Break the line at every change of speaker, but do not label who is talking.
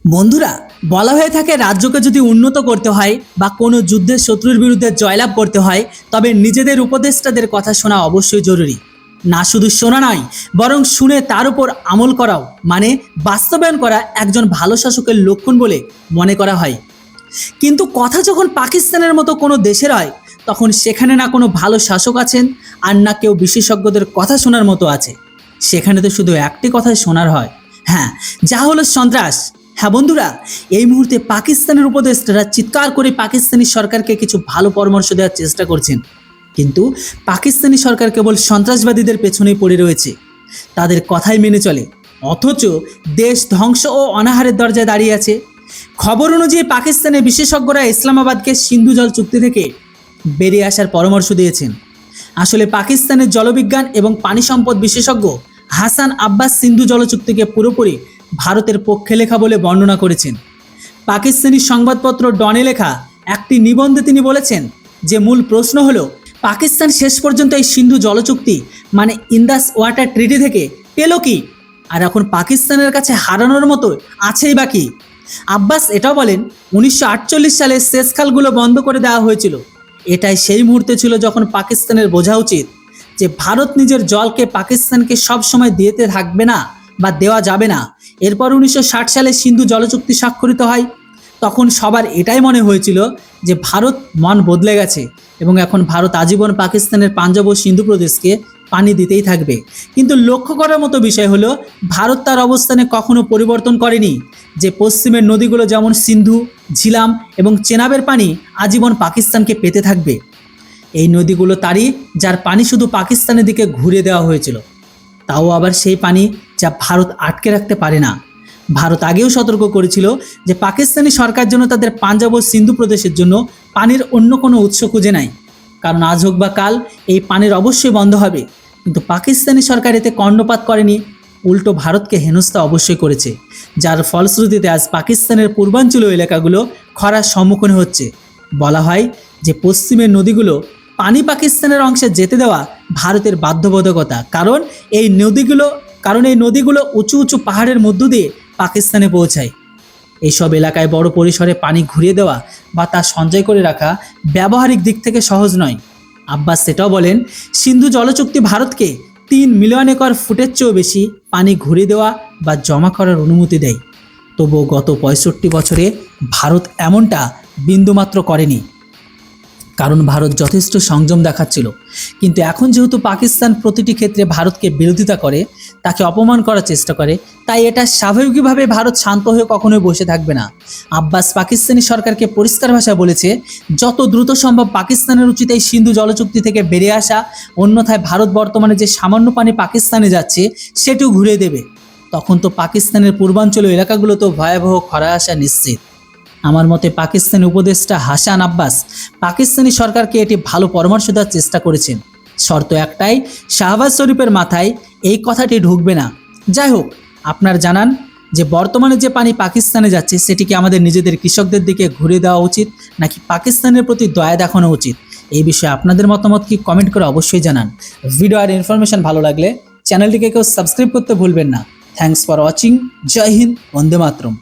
বন্ধুরা, বলা হয়ে থাকে রাজ্যকে যদি উন্নত করতে হয় বা কোনো যুদ্ধের শত্রুর বিরুদ্ধে জয়লাভ করতে হয় তবে নিজেদের উপদেষ্টাদের কথা শোনা অবশ্যই জরুরি। না শুধু শোনা নয়, বরং শুনে তার উপর আমল করাও মানে বাস্তবায়ন করা একজন ভালো শাসকের লক্ষণ বলে মনে করা হয়। কিন্তু কথা যখন পাকিস্তানের মতো কোনো দেশের হয় তখন সেখানে না কোনো ভালো শাসক আছেন আর না কেউ বিশেষজ্ঞদের কথা শোনার মতো আছে। সেখানে তো শুধু একটি কথাই শোনার হয়, হ্যাঁ, যা হলো সন্ত্রাস। হ্যাঁ বন্ধুরা, এই মুহূর্তে পাকিস্তানের উপদেষ্টারা চিৎকার করে পাকিস্তানি সরকারকে কিছু ভালো পরামর্শ দেওয়ার চেষ্টা করছেন, কিন্তু পাকিস্তানি সরকার কেবল সন্ত্রাসবাদীদের পেছনেই পড়ে রয়েছে, তাদের কথাই মেনে চলে, অথচ দেশ ধ্বংস ও অনাহারের দরজায় দাঁড়িয়ে আছে। খবর অনুযায়ী পাকিস্তানের বিশেষজ্ঞরা ইসলামাবাদকে সিন্ধু জল চুক্তি থেকে বেরিয়ে আসার পরামর্শ দিয়েছেন। আসলে পাকিস্তানের জলবিজ্ঞান এবং পানি সম্পদ বিশেষজ্ঞ হাসান আব্বাস সিন্ধু জল চুক্তিকে পুরোপুরি ভারতের পক্ষে লেখা বলে বর্ণনা করেছেন। পাকিস্তানি সংবাদপত্র ডনে লেখা একটি নিবন্ধে তিনি বলেছেন যে মূল প্রশ্ন হলো পাকিস্তান শেষ পর্যন্ত এই সিন্ধু জল চুক্তি মানে ইন্দাস ওয়াটার ট্রিটি থেকে পেল কি, আর এখন পাকিস্তানের কাছে হারানোর মতো আছেই বাকি। আব্বাস এটাও বলেন 1948 সালে সেচ খালগুলো বন্ধ করে দেওয়া হয়েছিল। এটাই সেই মুহূর্তে ছিল যখন পাকিস্তানের বোঝা উচিত যে ভারত নিজের জলকে পাকিস্তানকে সব সময় দিতে থাকবে না বা দেওয়া যাবে না। এরপর 1960 সালে সিন্ধু জলচুক্তি স্বাক্ষরিত হয়। তখন সবার এটাই মনে হয়েছিল যে ভারত মন বদলে গেছে এবং এখন ভারত আজীবন পাকিস্তানের পাঞ্জাব ও সিন্ধু প্রদেশকে পানি দিতেই থাকবে। কিন্তু লক্ষ্য করার মতো বিষয় হলো ভারত তার অবস্থানে কখনো পরিবর্তন করেনি, যে পশ্চিমের নদীগুলো যেমন সিন্ধু, ঝিলাম এবং চেনাবের পানি আজীবন পাকিস্তানকে পেতে থাকবে। এই নদীগুলো তারই যার পানি শুধু পাকিস্তানের দিকে ঘুরে দেওয়া হয়েছিল, তাও আবার সেই পানি যা ভারত আটকে রাখতে পারে না। ভারত আগেও সতর্ক করেছিল যে পাকিস্তানি সরকার যেন তাদের পাঞ্জাব ও সিন্ধু প্রদেশের জন্য পানির অন্য কোনো উৎস খুঁজে নেয়, কারণ আজ হোক বা কাল এই পানির অবশ্যই বন্ধ হবে। কিন্তু পাকিস্তানি সরকার এতে কর্ণপাত করেনি, উল্টো ভারতকে হেনস্থা অবশ্যই করেছে, যার ফলশ্রুতিতে আজ পাকিস্তানের পূর্বাঞ্চলীয় এলাকাগুলো খরার সম্মুখীন হচ্ছে। বলা হয় যে পশ্চিমের নদীগুলো পানি পাকিস্তানের অংশে যেতে দেওয়া ভারতের বাধ্যবাধকতা, কারণ এই নদীগুলো উঁচু উঁচু পাহাড়ের মধ্য দিয়ে পাকিস্তানে পৌঁছায়। এইসব এলাকায় বড় পরিসরে পানি ঘুরিয়ে দেওয়া বা তা সঞ্চয় করে রাখা ব্যবহারিক দিক থেকে সহজ নয়। আব্বাস সেটাও বলেন সিন্ধু জলচুক্তি ভারতকে 3 মিলিয়ন একর ফুটের চেয়েও বেশি পানি ঘুরিয়ে দেওয়া বা জমা করার অনুমতি দেয়। তবুও গত 65 বছরে ভারত এমনটা বিন্দুমাত্র করেনি, কারণ ভারত যথেষ্ট সংযম দেখাচ্ছিল। কিন্তু এখন যেহেতু পাকিস্তান প্রতিটি ক্ষেত্রে ভারতকে বিরোধিতা করে, তাকে অপমান করার চেষ্টা করে, তাই এটা স্বাভাবিকভাবে ভারত শান্ত হয়ে কখনোই বসে থাকবে না। আব্বাস পাকিস্তানি সরকারকে পরিষ্কার ভাষায় বলেছে যত দ্রুত সম্ভব পাকিস্তানের উচিত এই সিন্ধু জলচুক্তি থেকে বেরিয়ে আসা, অন্যথায় ভারত বর্তমানে যে সামান্য পানি পাকিস্তানে যাচ্ছে সেটিও ঘুরিয়ে দেবে। তখন তো পাকিস্তানের পূর্বাঞ্চলীয় এলাকাগুলো তো ভয়াবহ খরা আসা নিশ্চিত। আমার মতে পাকিস্তানি উপদেষ্টা হাসান আব্বাস পাকিস্তানি সরকারকে এটি ভালো পরামর্শ দেওয়ার চেষ্টা করেছেন। শর্ত একটাই, শাহবাজ শরীফের মাথায় এই কথাটি ঢুকবে না। যাই হোক, আপনার জানান যে বর্তমানে যে পানি পাকিস্তানে যাচ্ছে সেটিকে আমাদের নিজেদের কৃষকদের দিকে ঘুরিয়ে দেওয়া উচিত নাকি পাকিস্তানের প্রতি দয়া দেখানো উচিত? এই বিষয়ে আপনাদের মতামত কি কমেন্ট করে অবশ্যই জানান। ভিডিও আর ইনফরমেশন ভালো লাগলে চ্যানেলটিকে কেউ সাবস্ক্রাইব করতে ভুলবেন না। Thanks for watching. জয় হিন্দ, বন্দে মাতরম।